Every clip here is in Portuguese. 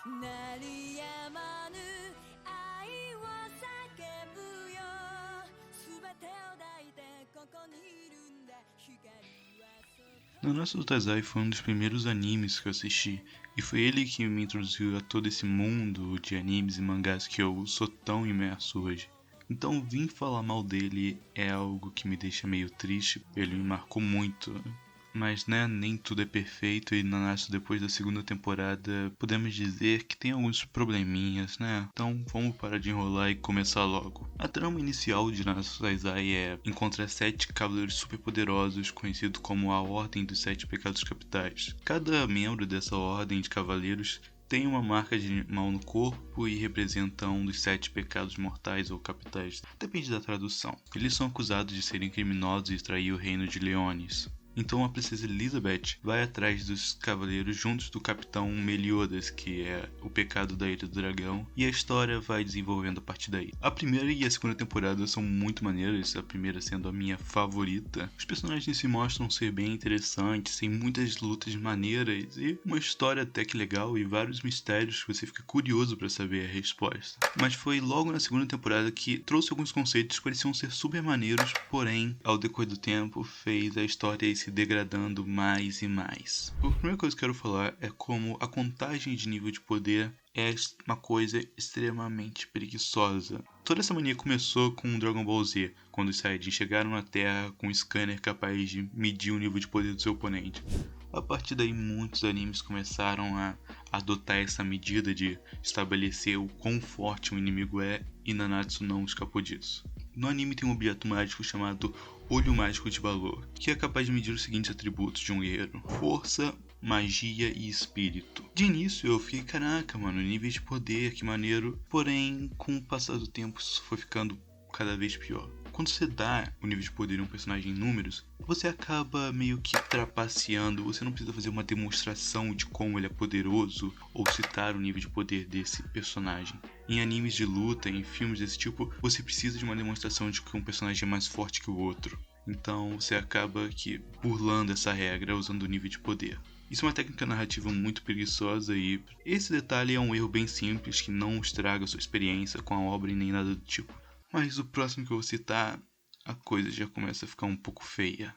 鳴りやまぬ愛を叫ぶよ全てを抱いてここにいるんだ光はそこ Nanatsu no Taizai foi um dos primeiros animes que eu assisti, e foi ele que me introduziu a todo esse mundo de animes e mangás que eu sou tão imerso hoje. Então vir falar mal dele é algo que me deixa meio triste, ele me marcou muito. Mas né, nem tudo é perfeito e Nanatsu depois da segunda temporada podemos dizer que tem alguns probleminhas, né? Então vamos parar de enrolar e começar logo. A trama inicial de Nanatsu Taizai é encontrar 7 cavaleiros superpoderosos conhecidos como a Ordem dos 7 Pecados Capitais. Cada membro dessa ordem de cavaleiros tem uma marca de animal no corpo e representa um dos 7 pecados mortais ou capitais, depende da tradução. Eles são acusados de serem criminosos e trair o reino de Leones. Então a princesa Elizabeth vai atrás dos cavaleiros juntos do capitão Meliodas, que é o pecado da Ilha do Dragão, e a história vai desenvolvendo a partir daí. A primeira e a segunda temporada são muito maneiras, a primeira sendo a minha favorita. Os personagens se mostram ser bem interessantes, tem muitas lutas maneiras e uma história até que legal e vários mistérios que você fica curioso para saber a resposta. Mas foi logo na segunda temporada que trouxe alguns conceitos que pareciam ser super maneiros, porém, ao decorrer do tempo, fez a história ir se degradando mais e mais. A primeira coisa que eu quero falar é como a contagem de nível de poder é uma coisa extremamente preguiçosa. Toda essa mania começou com Dragon Ball Z, quando os Saiyajins chegaram na Terra com um scanner capaz de medir o nível de poder do seu oponente. A partir daí, muitos animes começaram a adotar essa medida de estabelecer o quão forte um inimigo é, e Nanatsu não escapou disso. No anime tem um objeto mágico chamado Olho Mágico de Balor, que é capaz de medir os seguintes atributos de um guerreiro: força, magia e espírito. De início eu fiquei, caraca mano, nível de poder, que maneiro. Porém, com o passar do tempo isso foi ficando cada vez pior. Quando você dá o nível de poder em um personagem em números, você acaba meio que trapaceando, você não precisa fazer uma demonstração de como ele é poderoso ou citar o nível de poder desse personagem. Em animes de luta, em filmes desse tipo, você precisa de uma demonstração de que um personagem é mais forte que o outro. Então você acaba que burlando essa regra usando o nível de poder. Isso é uma técnica narrativa muito preguiçosa e esse detalhe é um erro bem simples que não estraga sua experiência com a obra e nem nada do tipo. Mas o próximo que eu vou citar, a coisa já começa a ficar um pouco feia.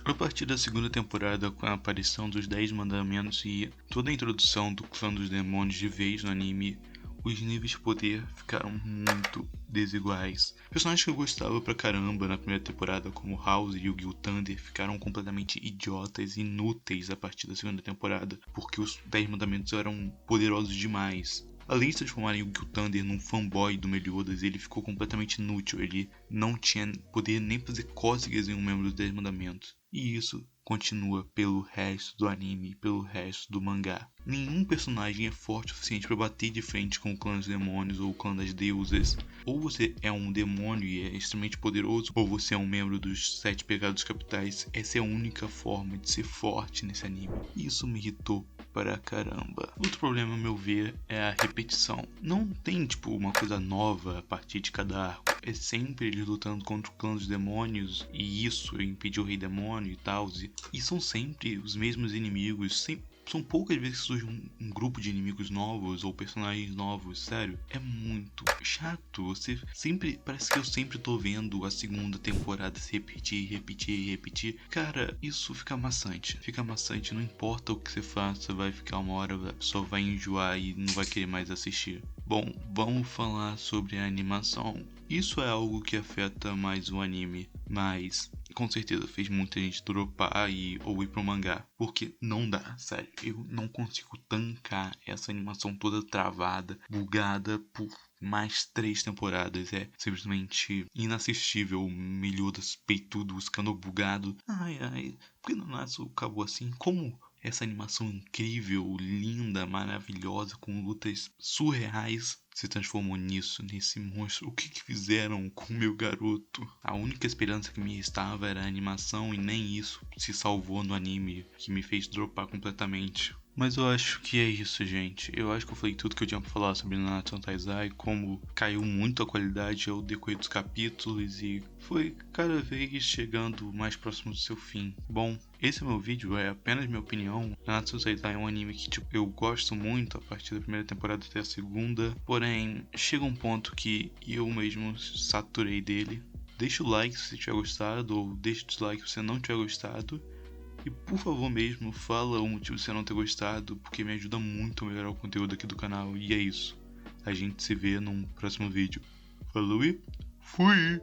A partir da segunda temporada, com a aparição dos 10 mandamentos e toda a introdução do clã dos demônios de vez no anime, os níveis de poder ficaram muito desiguais. Personagens que eu gostava pra caramba na primeira temporada, como House e Yu-Gi-Oh! Thunder, ficaram completamente idiotas e inúteis a partir da segunda temporada, porque os 10 mandamentos eram poderosos demais. Além de transformarem o Yu-Gi-Oh! Thunder num fanboy do Meliodas, ele ficou completamente inútil. Ele não tinha poder nem fazer cócegas em um membro dos 10 mandamentos. E isso continua pelo resto do anime, pelo resto do mangá. Nenhum personagem é forte o suficiente para bater de frente com o clã dos demônios ou o clã das deusas. Ou você é um demônio e é extremamente poderoso, ou você é um membro dos 7 pecados capitais. Essa é a única forma de ser forte nesse anime. E isso me irritou para caramba. Outro problema, a meu ver, é a repetição. Não tem, uma coisa nova a partir de cada arco. É sempre eles lutando contra o clã dos demônios, e isso impedir o rei demônio e tal. E são sempre os mesmos inimigos, são poucas vezes que surge um grupo de inimigos novos ou personagens novos, sério. É muito chato. Parece que eu sempre tô vendo a segunda temporada se repetir. Cara, isso fica maçante. Não importa o que você faça, vai ficar uma hora, a pessoa vai enjoar e não vai querer mais assistir. Bom, vamos falar sobre a animação. Isso é algo que afeta mais o anime, mas com certeza fez muita gente dropar ou ir pro mangá, porque não dá, sério, eu não consigo tancar essa animação toda travada, bugada por mais 3 temporadas. É simplesmente inassistível. O Meliodas peitudo, o escândalo bugado. Ai, por que Nanatsu acabou assim? Como essa animação incrível, linda, maravilhosa, com lutas surreais, se transformou nesse monstro? O que fizeram com o meu garoto? A única esperança que me restava era a animação, e nem isso se salvou no anime, que me fez dropar completamente. Mas eu acho que é isso, gente. Eu acho que eu falei tudo que eu tinha pra falar sobre Nanatsu no Taizai, como caiu muito a qualidade ao decorrer dos capítulos e foi cada vez chegando mais próximo do seu fim. Bom, esse meu vídeo é apenas minha opinião. Nanatsu no Taizai é um anime que eu gosto muito a partir da primeira temporada até a segunda, porém chega um ponto que eu mesmo saturei dele. Deixa o like se você tiver gostado, ou deixa o dislike se você não tiver gostado. E por favor mesmo, fala o motivo de você não ter gostado, porque me ajuda muito a melhorar o conteúdo aqui do canal. E é isso. A gente se vê num próximo vídeo. Falou e fui!